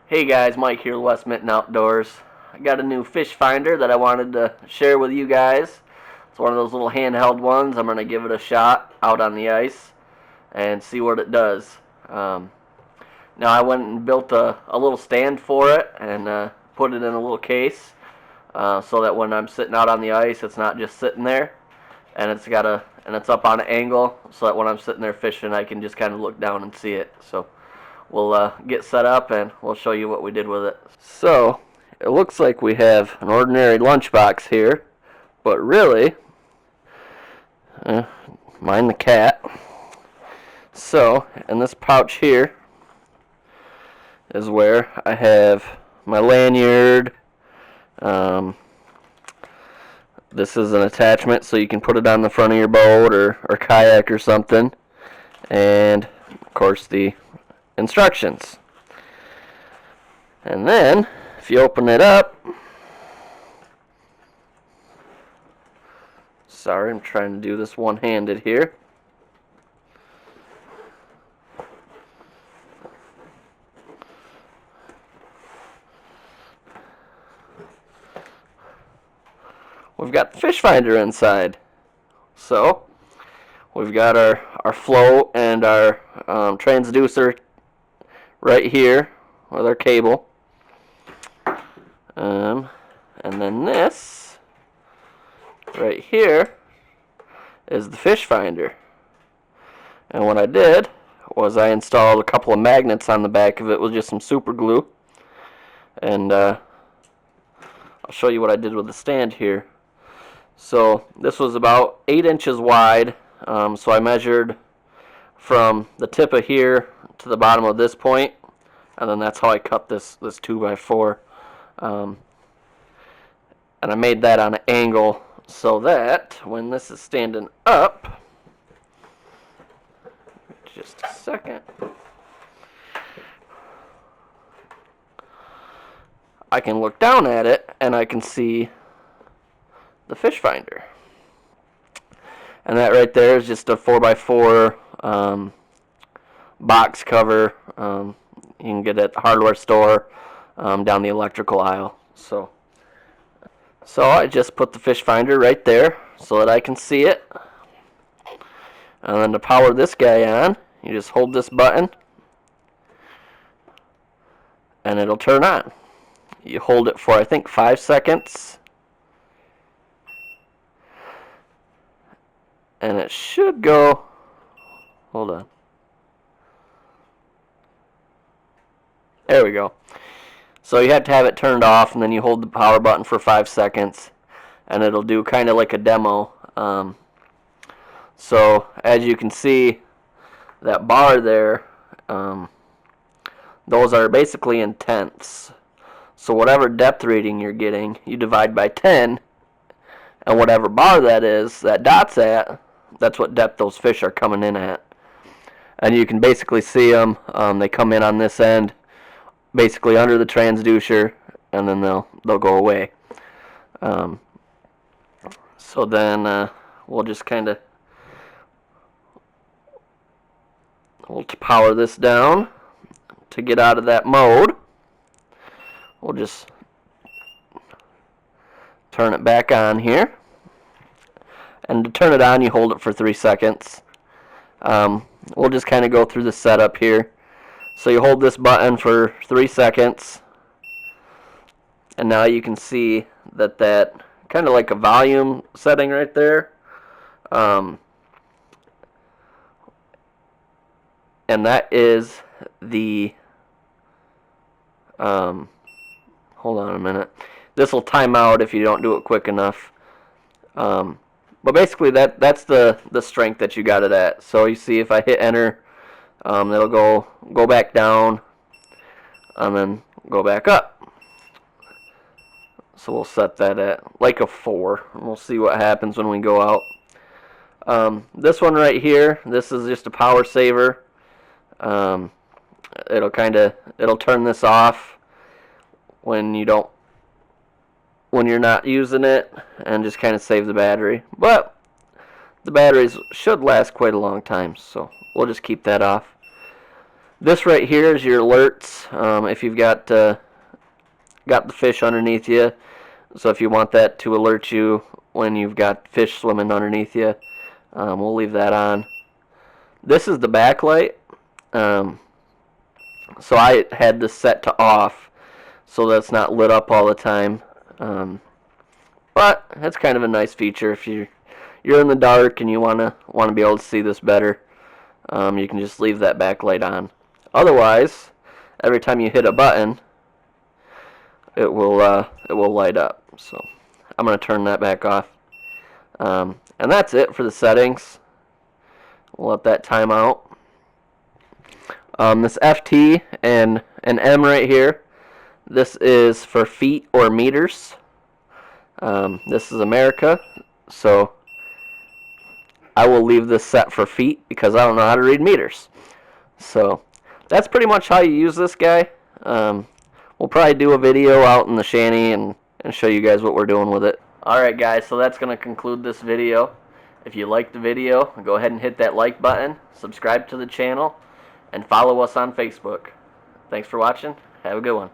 Hey guys, Mike here, West Minton Outdoors. I got a new fish finder that I wanted to share with you guys. It's one of those little handheld ones. I'm going to give it a shot out on the ice and see what it does. Now I went and built a little stand for it and put it in a little case so that when I'm sitting out on the ice, it's not just sitting there, and it's up on an angle so that when I'm sitting there fishing, I can just kind of look down and see it. So we'll get set up and we'll show you what we did with it. So it looks like we have an ordinary lunchbox here, but really, mind the cat. So in this pouch here is where I have my lanyard. This is an attachment so you can put it on the front of your boat or kayak or something, and of course the instructions. And then if you open it up, sorry, I'm trying to do this one-handed here. We've got the fish finder inside. So we've got our float and our transducer right here with our cable. And then this right here is the fish finder. And what I did was I installed a couple of magnets on the back of it with just some super glue. And I'll show you what I did with the stand here. So this was about 8 inches wide. So I measured from the tip of here to the bottom of this point, and then that's how I cut this 2x4. And I made that on an angle so that when this is standing up, just a second, I can look down at it and I can see the fish finder. And that right there is just a 4x4 box cover. You can get it at the hardware store down the electrical aisle. So I just put the fish finder right there so that I can see it. And then to power this guy on, you just hold this button and it'll turn on. You hold it for I think 5 seconds. And it should go, hold on. There we go. So you have to have it turned off, and then you hold the power button for 5 seconds, and it'll do kind of like a demo. So as you can see, that bar there, those are basically in tenths. So whatever depth reading you're getting, you divide by 10, and whatever bar that is, that dot's at, that's what depth those fish are coming in at. And you can basically see them. They come in on this end, basically under the transducer, and then they'll go away. So then we'll just kind of power this down to get out of that mode. We'll just turn it back on here. And to turn it on, you hold it for 3 seconds. We'll just kind of go through the setup here. So you hold this button for 3 seconds. And now you can see that kind of like a volume setting right there. And that is the... hold on a minute. This will time out if you don't do it quick enough. But basically that's the strength that you got it at. So you see if I hit enter, it'll go back down and then go back up. So we'll set that at like a 4, and we'll see what happens when we go out. This one right here, this is just a power saver. It'll turn this off when you're not using it, and just kind of save the battery. But the batteries should last quite a long time, so we'll just keep that off. This right here is your alerts. If you've got the fish underneath you, so if you want that to alert you when you've got fish swimming underneath you, we'll leave that on. This is the backlight. So I had this set to off, so that's not lit up all the time. But that's kind of a nice feature if you're in the dark and you wanna be able to see this better. You can just leave that backlight on. Otherwise, every time you hit a button, it will light up. So I'm gonna turn that back off. And that's it for the settings. We'll let that time out. This FT and an M right here, this is for feet or meters. This is America, so I will leave this set for feet because I don't know how to read meters. So that's pretty much how you use this guy. We'll probably do a video out in the shanty and show you guys what we're doing with it. Alright guys, so that's going to conclude this video. If you liked the video, go ahead and hit that like button, subscribe to the channel, and follow us on Facebook. Thanks for watching. Have a good one.